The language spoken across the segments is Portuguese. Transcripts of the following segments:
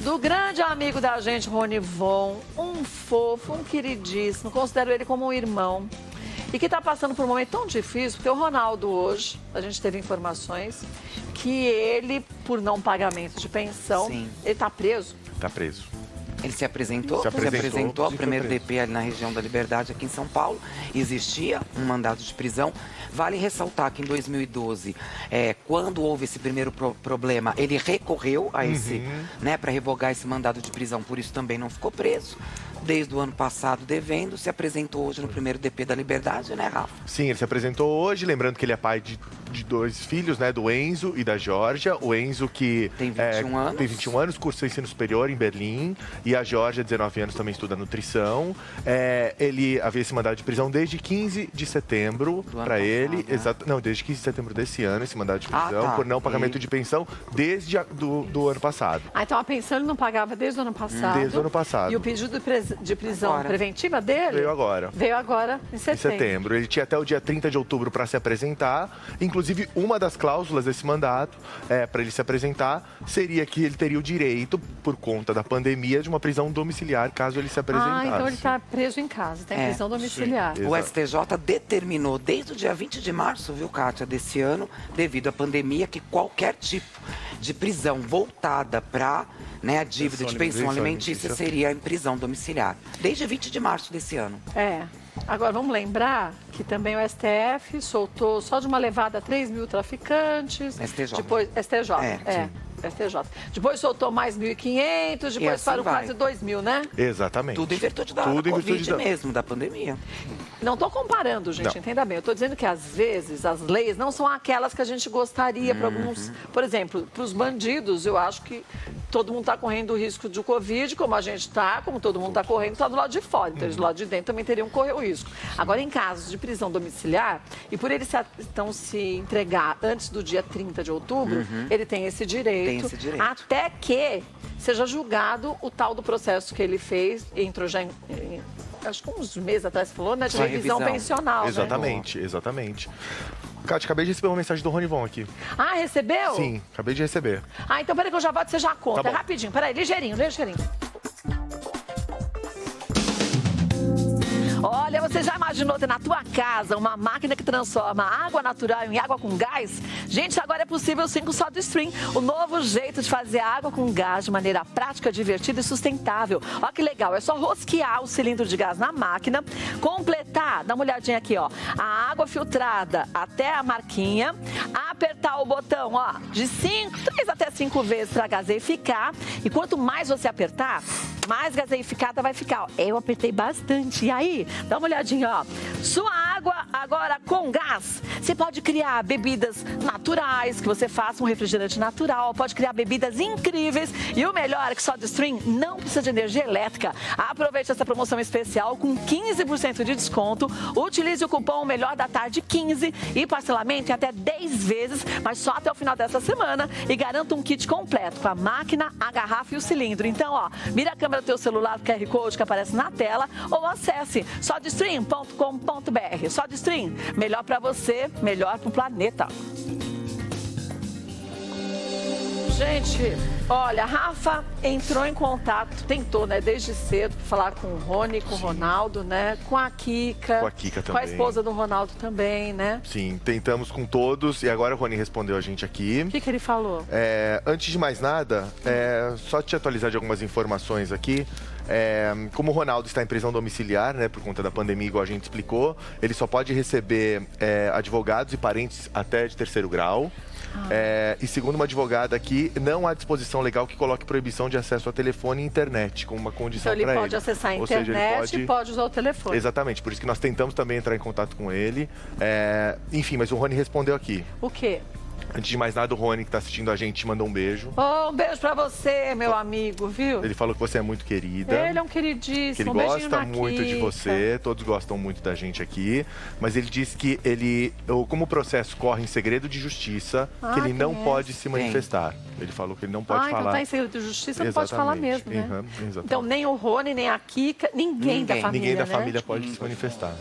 do grande amigo da gente, Rony Von, um fofo, um queridíssimo, considero ele como um irmão. E que está passando por um momento tão difícil, porque o Ronaldo hoje, a gente teve informações que ele, por não pagamento de pensão, Sim. ele está preso. Está preso. Ele se apresentou ao primeiro DP ali na região da Liberdade, aqui em São Paulo. Existia um mandado de prisão. Vale ressaltar que em 2012, quando houve esse primeiro problema, ele recorreu a esse, né, para revogar esse mandado de prisão. Por isso também não ficou preso. Desde o ano passado devendo, se apresentou hoje no primeiro DP da Liberdade, né, Rafa? Sim, ele se apresentou hoje, lembrando que ele é pai de 2 filhos, né, do Enzo e da Georgia. O Enzo que tem 21 anos, cursa ensino superior em Berlim, e a Georgia, 19 anos, também estuda nutrição. Ele havia esse mandado de prisão desde 15 de setembro para ele. Né? Não, desde 15 de setembro desse ano, esse mandado de prisão, por não pagamento de pensão desde do ano passado. Ah, então a pensão ele não pagava desde o ano passado. Desde o ano passado. E o pedido de prisão preventiva dele? Veio agora. Veio agora, em setembro. Ele tinha até o dia 30 de outubro para se apresentar. Inclusive, uma das cláusulas desse mandato, para ele se apresentar, seria que ele teria o direito, por conta da pandemia, de uma prisão domiciliar, caso ele se apresentasse. Ah, então ele está preso em casa, tem prisão domiciliar. Sim, o STJ determinou desde o dia 20 de março, viu, Kátia, desse ano, devido à pandemia, que qualquer tipo de prisão voltada para, né, a dívida de pensão alimentícia seria em prisão domiciliar. Desde 20 de março desse ano. Agora, vamos lembrar que também o STF soltou só de uma levada 3 mil traficantes. STJ. Depois, STJ, STJ. Depois soltou mais 1.500, depois assim parou vai. quase 2 mil, né? Exatamente. Tudo em virtude da Covid mesmo, da pandemia. Não estou comparando, gente, entenda bem. Eu estou dizendo que, às vezes, as leis não são aquelas que a gente gostaria para alguns. Por exemplo, para os bandidos, eu acho que todo mundo está correndo o risco de Covid, como a gente está, como todo mundo está correndo, está do lado de fora. Então, eles do lado de dentro também teriam que correr o risco. Agora, em casos de prisão domiciliar, e por ele se entregar antes do dia 30 de outubro, ele tem esse direito. Até que seja julgado o tal do processo que ele fez, entrou já acho que uns meses atrás você falou, né? De revisão pensional. Exatamente, exatamente. Kátia, acabei de receber uma mensagem do Rony Von aqui. Ah, recebeu? Sim, acabei de receber. Ah, então peraí que eu já volto, você já conta. Tá bom. Rapidinho, peraí, ligeirinho. Olha, você já imaginou ter na tua casa uma máquina que transforma água natural em água com gás? Gente, agora é possível sim com o SodaStream, o novo jeito de fazer água com gás de maneira prática, divertida e sustentável. Olha que legal, é só rosquear o cilindro de gás na máquina, completar, dá uma olhadinha aqui, ó, a água filtrada até a marquinha, apertar o botão, ó, de 3 até 5 vezes para gaseificar, e quanto mais você apertar, mais gaseificada vai ficar. Eu apertei bastante. E aí, dá uma olhadinha, ó. Sua água agora com gás. Você pode criar bebidas naturais, que você faça um refrigerante natural, pode criar bebidas incríveis. E o melhor é que SodaStream não precisa de energia elétrica. Aproveite essa promoção especial com 15% de desconto. Utilize o cupom Melhor da Tarde 15 e parcelamento em até 10 vezes, mas só até o final dessa semana. E garanta um kit completo com a máquina, a garrafa e o cilindro. Então, ó, mira a câmera do teu celular, o QR Code que aparece na tela, ou acesse sodastream.com.br. SodaStream, melhor para você, melhor para o planeta. Gente, olha, a Rafa entrou em contato, tentou, né, desde cedo, falar com o Rony, com o Ronaldo, né, com a Kika. Com a Kika também. Com a esposa do Ronaldo também, né? Sim, tentamos com todos e agora o Rony respondeu a gente aqui. O que ele falou? Antes de mais nada, só te atualizar de algumas informações aqui. Como o Ronaldo está em prisão domiciliar, né, por conta da pandemia, igual a gente explicou, ele só pode receber advogados e parentes até de 3º grau. E segundo uma advogada aqui, não há disposição legal que coloque proibição de acesso a telefone e internet como uma condição para ele. Então ele pode acessar a internet e pode usar o telefone. Exatamente, por isso que nós tentamos também entrar em contato com ele. Enfim, mas o Rony respondeu aqui. O quê? Antes de mais nada, o Rony, que está assistindo a gente, te mandou um beijo. Um beijo pra você, meu amigo, viu? Ele falou que você é muito querida. Ele é um queridíssimo. Que ele gosta muito de você, todos gostam muito da gente aqui. Mas ele disse que como o processo corre em segredo de justiça, que ele não pode se manifestar. Ele falou que ele não pode falar. Então tá em segredo de justiça, não pode falar mesmo, né? Então nem o Rony, nem a Kika, ninguém da família, Ninguém da família pode se manifestar.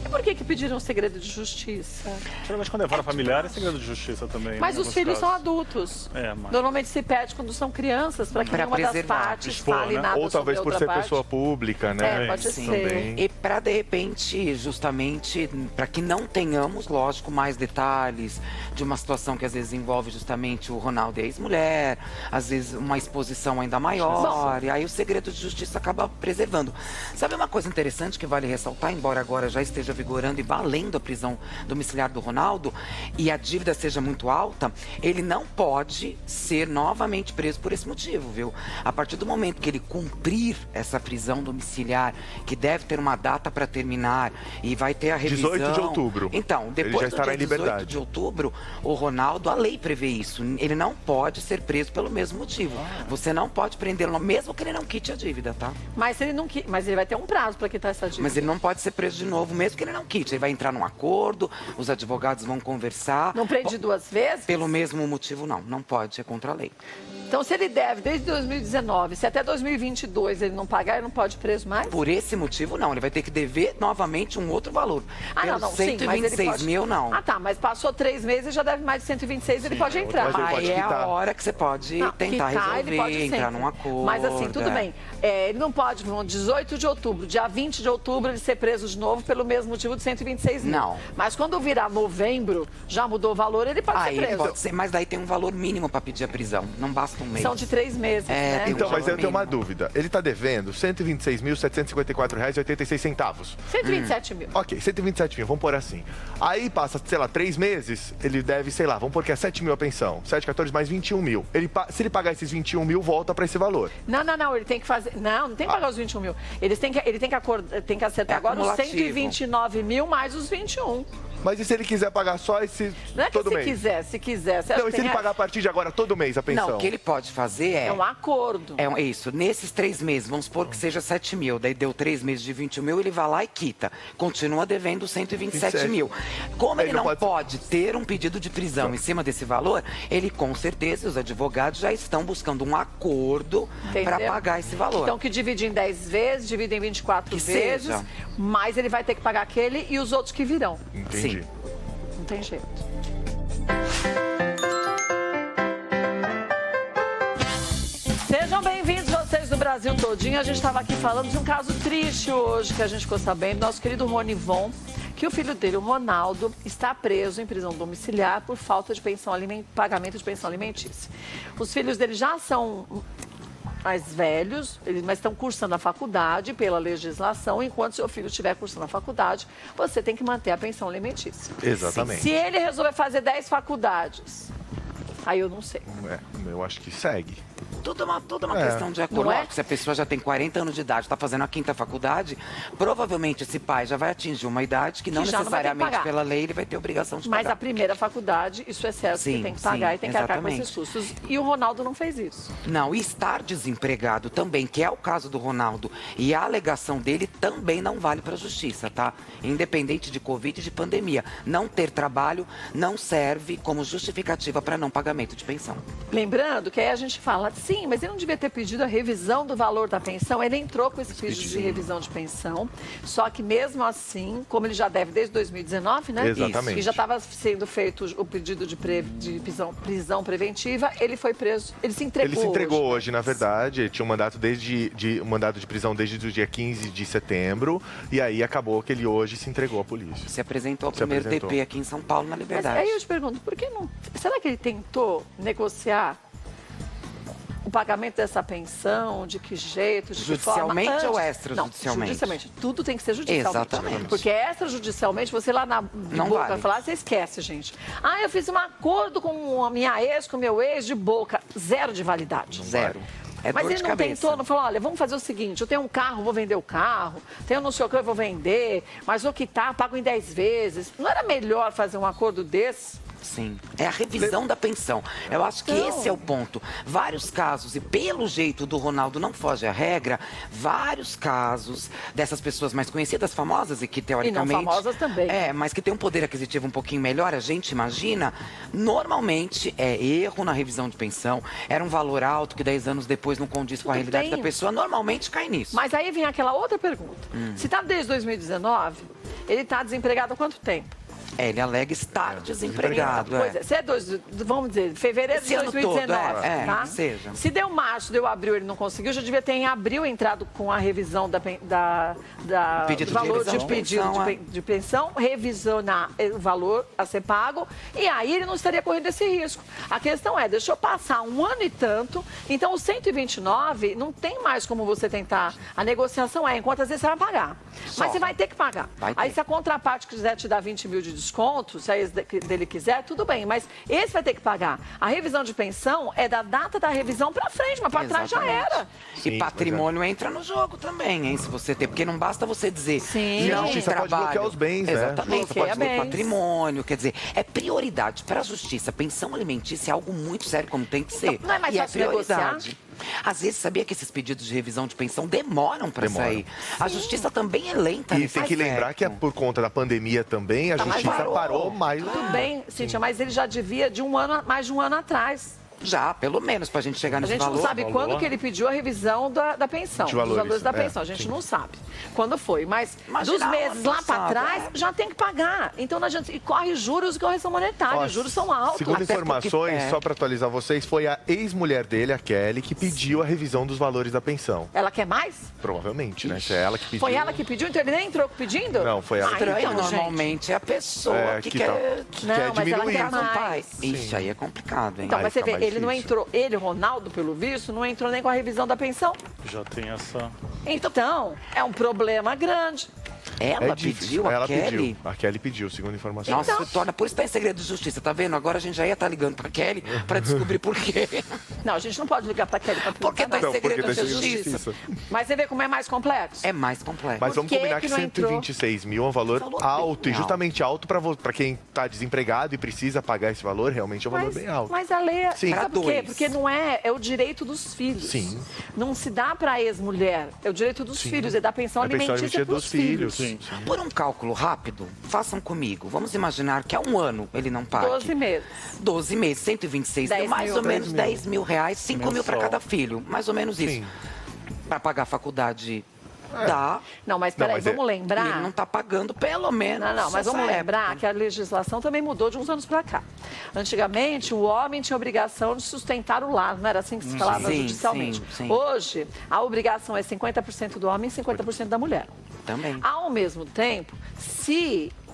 E por que pediram segredo de justiça? Geralmente quando é vara familiar é segredo de justiça também. Mas né, os filhos casos. são adultos. Mas... Normalmente se pede quando são crianças, para que nenhuma das partes expor, fale né? nada Ou talvez sobre por outra ser parte. pessoa pública, né? Pode Sim. ser. E para, de repente, justamente, para que não tenhamos, lógico, mais detalhes de uma situação que às vezes envolve justamente o Ronaldo e a ex-mulher, às vezes uma exposição ainda maior, e aí o segredo de justiça acaba preservando. Sabe uma coisa interessante que vale ressaltar, embora agora já esteja vigorando e valendo a prisão domiciliar do Ronaldo, e a dívida seja muito alta, ele não pode ser novamente preso por esse motivo, viu? A partir do momento que ele cumprir essa prisão domiciliar, que deve ter uma data para terminar e vai ter a revisão... 18 de outubro. Então, depois Ele já estará do dia em liberdade. 18 de outubro, o Ronaldo, a lei prevê isso. Ele não pode ser preso pelo mesmo motivo. Você não pode prendê-lo, mesmo que ele não quite a dívida, tá? Mas ele vai ter um prazo para quitar essa dívida. Mas ele não pode ser preso de novo, mesmo que ele não quite. Ele vai entrar num acordo, os advogados vão conversar. Não prende duas vezes? Pelo mesmo motivo, não. Não pode, é contra a lei. Então, se ele deve desde 2019, se até 2022 ele não pagar, ele não pode ir preso mais? Por esse motivo, não. Ele vai ter que dever novamente um outro valor. Não, Pelos sim, mas ele 126 pode... mil, não. Ah, tá, mas passou 3 meses e já deve mais de 126, ele pode entrar. Mas ele pode Aí é quitar. a hora que você pode tentar ele pode resolver, entrar sempre. num acordo. Mas assim, tudo bem. Ele não pode, no 18 de outubro, dia 20 de outubro, ele ser preso de novo pelo mesmo motivo de 126 mil. Não. Mas quando virar novembro, já mudou o valor, ele pode ser Aí preso. pode ser, mas daí tem um valor mínimo para pedir a prisão. Não basta um mês. São de 3 meses, né? tem um Então, mas eu tenho uma mínimo. dúvida. Ele está devendo R$ 126.754,86. 127 mil. Ok, 127 mil, vamos pôr assim. Aí passa, sei lá, 3 meses, ele deve, sei lá, vamos pôr que é 7 mil a pensão. 7, 14 mais 21 mil. Se ele pagar esses 21 mil, volta para esse valor. Não, ele tem que fazer... Não tem que pagar os 21 mil. Ele tem que acertar agora os acumulativo. 129 mil mais os 21. Mas e se ele quiser pagar só esse Não é que todo se mês? se quiser. Você acha Não, e que se ele tem- pagar a partir de agora todo mês a pensão? Não, o que ele pode fazer É um acordo. É isso. Nesses 3 meses, vamos supor que seja 7 mil, daí deu 3 meses de 21 mil, ele vai lá e quita. Continua devendo 127 mil. Como ele não pode ter um pedido de prisão em cima desse valor, ele com certeza, os advogados já estão buscando um acordo para pagar esse valor. Então, que divide em 10 vezes, divide em 24 Que vezes, seja. mas ele vai ter que pagar aquele e os outros que virão. Entendi. Sim. Não tem jeito. Sejam bem-vindos, vocês do Brasil todinho. A gente estava aqui falando de um caso triste hoje, que a gente ficou sabendo. Nosso querido Rony Von, que o filho dele, o Ronaldo, está preso em prisão domiciliar por falta de pagamento de pensão alimentícia. Os filhos dele já são mais velhos, mas estão cursando a faculdade pela legislação. Enquanto seu filho estiver cursando a faculdade, você tem que manter a pensão alimentícia. Exatamente. Se ele resolver fazer 10 faculdades, aí eu não sei. Eu acho que segue. Tudo uma questão de acordo. Não é? Lógico, se a pessoa já tem 40 anos de idade, está fazendo a 5ª faculdade, provavelmente esse pai já vai atingir uma idade que não Que já não vai ter que necessariamente pagar. pela lei ele vai ter obrigação de Mas pagar. a primeira faculdade, isso é certo, que Sim, tem que pagar sim, e tem que arcar com exatamente. esses custos. E o Ronaldo não fez isso. Não, e estar desempregado também, que é o caso do Ronaldo, e a alegação dele também não vale para a justiça, tá? Independente de Covid e de pandemia. Não ter trabalho não serve como justificativa para não pagamento de pensão. Lembrando que aí a gente fala, sim, mas ele não devia ter pedido a revisão do valor da pensão. Ele entrou com esse pedido de revisão de pensão, só que mesmo assim, como ele já deve desde 2019, né? Exatamente. E já estava sendo feito o pedido de prisão preventiva, ele foi preso, ele se entregou. Ele se entregou hoje, na verdade. Ele tinha um mandato um mandato de prisão desde o dia 15 de setembro. E aí acabou que ele hoje se entregou à polícia. Se apresentou ao primeiro DP aqui em São Paulo, na Mas Liberdade. aí eu te pergunto, por que não... Será que ele tentou negociar o pagamento dessa pensão, de que jeito, de que forma? Judicialmente ou extrajudicialmente? Não, judicialmente. Tudo tem que ser judicialmente. Exatamente. Porque extrajudicialmente, você lá na Não boca vale. falar, você esquece, gente. Ah, eu fiz um acordo com a minha ex, com o meu ex, de boca. Zero de validade. Zero. É Mas dor ele de não cabeça. tentou, não falou, olha, vamos fazer o seguinte, eu tenho um carro, vou vender o carro, tenho não sei o que, eu vou vender, mas o que tá, pago em 10 vezes. Não era melhor fazer um acordo desse? Sim, é a revisão da pensão. Eu acho que esse é o ponto. Vários casos, e pelo jeito do Ronaldo não foge à regra, vários casos dessas pessoas mais conhecidas, famosas e que teoricamente... E não famosas também. Mas que tem um poder aquisitivo um pouquinho melhor, a gente imagina, normalmente é erro na revisão de pensão, era um valor alto que 10 anos depois não condiz com a Tudo realidade bem. da pessoa, normalmente cai nisso. Mas aí vem aquela outra pergunta. Se está desde 2019, Ele está desempregado há quanto tempo? Ele alega estar desempregado. Pois é, se é vamos dizer, fevereiro de 2019, tá? Seja. Se deu março, deu abril, ele não conseguiu, já devia ter em abril entrado com a revisão do valor de pensão, revisionar o valor a ser pago, e aí ele não estaria correndo esse risco. A questão é, deixa eu passar um ano e tanto, então o 129 não tem mais como você tentar, a negociação é, enquanto às vezes você vai pagar, mas você vai ter que pagar. Aí se a contraparte quiser te dar 20 mil de desconto, se a ex dele quiser, tudo bem, mas esse vai ter que pagar. A revisão de pensão é da data da revisão para frente, mas para trás já era. E patrimônio entra no jogo também, hein? Se você tem, porque não basta você dizer e a justiça pode bloquear os bens, né? Exatamente, você pode bloquear patrimônio, quer dizer, é prioridade para a justiça. Pensão alimentícia é algo muito sério, como tem que ser. Então, não é mais fácil negociar? Às vezes, sabia que esses pedidos de revisão de pensão demoram para sair. A justiça também é lenta. E tem que lembrar que é por conta da pandemia também, a justiça parou mais. Tudo bem, Cíntia, mas ele já devia de mais de um ano atrás. Já, pelo menos, para a gente chegar nesse valor. A gente não sabe quando que ele pediu a revisão da pensão, dos valores da pensão. A gente não sabe quando foi, mas dos meses lá para trás, já tem que pagar. Então, não adianta. E corre juros e correção monetária. Os juros são altos. Segundo informações, só para atualizar vocês, foi a ex-mulher dele, a Kelly, que pediu a revisão dos valores da pensão. Ela quer mais? Provavelmente, né? Se é ela que pediu. Foi ela que pediu, então ele nem entrou pedindo? Não, foi ela que pediu. Então, normalmente é a pessoa que quer diminuir. Ixi, aí é complicado, hein? Então, mas você vê, ele não entrou, Ronaldo, pelo visto, não entrou nem com a revisão da pensão. Já tem essa... Então, é um problema grande. Ela pediu, a Kelly? A Kelly pediu, segundo informações. Nossa, por isso tá em segredo de justiça, tá vendo? Agora a gente já ia estar ligando pra Kelly pra descobrir por quê. Não, a gente não pode ligar pra Kelly pra porque tá em segredo de justiça. Mas você vê como é mais complexo? É mais complexo. Mas vamos combinar que 126 mil é um valor alto, e justamente alto pra quem tá desempregado e precisa pagar esse valor, realmente é um valor bem alto. Mas a lei, sabe por quê? Porque não é o direito dos filhos. Sim. Não se dá pra ex-mulher, é o direito dos filhos, é da pensão alimentícia pros filhos. Sim. Por um cálculo rápido, façam comigo. Vamos imaginar que há um ano ele não paga. 12 meses. 12 meses, 126 mil, mais ou menos 10 mil reais, 5 mil para cada filho. Mais ou menos isso. Para pagar a faculdade, dá. Não, mas peraí, vamos lembrar. E ele não está pagando, pelo menos. Não, mas vamos lembrar que a legislação também mudou de uns anos para cá. Antigamente, o homem tinha a obrigação de sustentar o lar, não era assim que se falava judicialmente. Sim. Hoje, a obrigação é 50% do homem e 50% da mulher. Também. Ao mesmo tempo,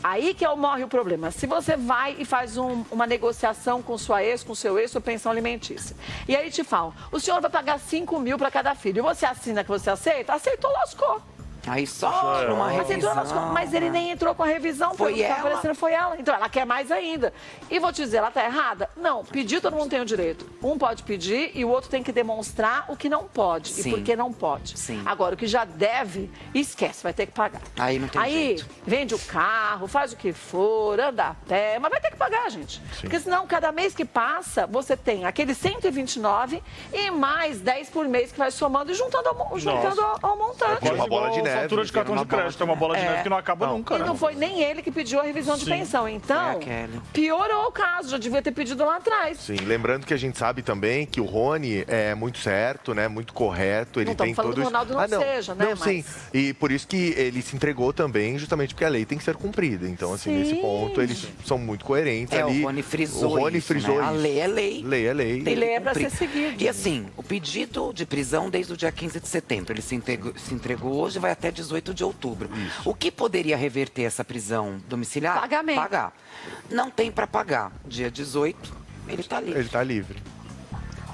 aí que morre o problema. Se você vai e faz uma negociação com sua ex, com seu ex, sua pensão alimentícia. E aí te falam, o senhor vai pagar 5 mil para cada filho. E você assina que você aceita? Aceitou, lascou. Aí só numa revisão. Mas ele nem entrou com a revisão. Foi ela. Foi ela. Então ela quer mais ainda. E vou te dizer, ela está errada? Não, pedir todo mundo tem o direito. Um pode pedir e o outro tem que demonstrar o que não pode. Sim. E por que não pode. Sim. Agora, o que já deve, esquece, vai ter que pagar. Aí não tem jeito. Aí vende o carro, faz o que for, anda a pé, mas vai ter que pagar, gente. Sim. Porque senão, cada mês que passa, você tem aquele 129 e mais 10 por mês que vai somando e juntando ao montante. É uma bola de neve. Fatura de cartão de crédito, é uma bola de neve que não acaba nunca, né? E não foi nem ele que pediu a revisão de pensão. Então, piorou o caso, já devia ter pedido lá atrás. Sim, lembrando que a gente sabe também que o Rony é muito certo, né? Muito correto. Ele tem todo isso. O Ronaldo não seja, né? Não, sim. E por isso que ele se entregou também, justamente porque a lei tem que ser cumprida. Então, assim, nesse ponto, eles são muito coerentes ali. O Rony frisou isso, né? isso. A lei é lei. Lei é lei. E lei é para ser seguida. E assim, o pedido de prisão desde o dia 15 de setembro. Ele se entregou hoje, vai até 18 de outubro. Isso. O que poderia reverter essa prisão domiciliar? Pagamento. Pagar. Não tem para pagar. Dia 18, ele está livre. Ele está livre.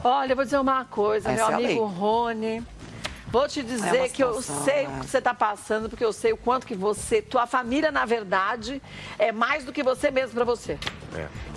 Olha, eu vou dizer uma coisa, Essa meu amigo Rony. Vou te dizer que eu sei o que você está passando, porque eu sei o quanto que tua família, na verdade, é mais do que você mesmo para você.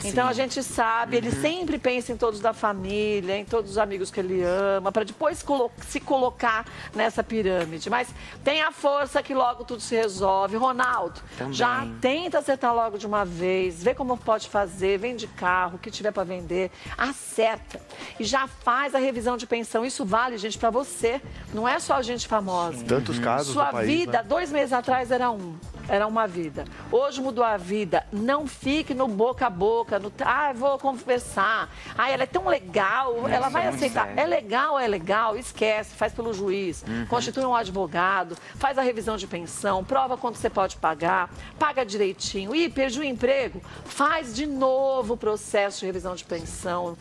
Então, a gente sabe, ele sempre pensa em todos da família, em todos os amigos que ele ama, para depois se colocar nessa pirâmide. Mas tenha força que logo tudo se resolve. Ronaldo, já tenta acertar logo de uma vez, vê como pode fazer, vende carro, o que tiver para vender, acerta. E já faz a revisão de pensão. Isso vale, gente, para você. Não é só gente famosa. Tantos casos Sua do país, vida, né? 2 meses atrás, era um. era uma vida. Hoje mudou a vida. Não fique no boca a boca, no vou conversar. Ela é tão legal, ela vai aceitar. Sério. É legal, esquece, faz pelo juiz, constitui um advogado, faz a revisão de pensão, prova quanto você pode pagar, paga direitinho. Ih, perdi o emprego, faz de novo o processo de revisão de pensão,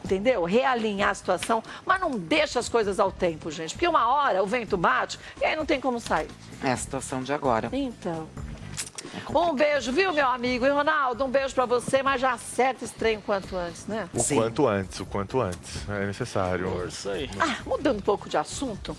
entendeu? Realinhar a situação, mas não deixa as coisas ao tempo, gente. Porque uma hora o vento bate e aí não tem como sair. É a situação de agora. Então. Um beijo, viu, meu amigo? E, Ronaldo, um beijo pra você, mas já acerta esse trem o quanto antes, né? O quanto antes, é necessário. Força aí. Mudando um pouco de assunto.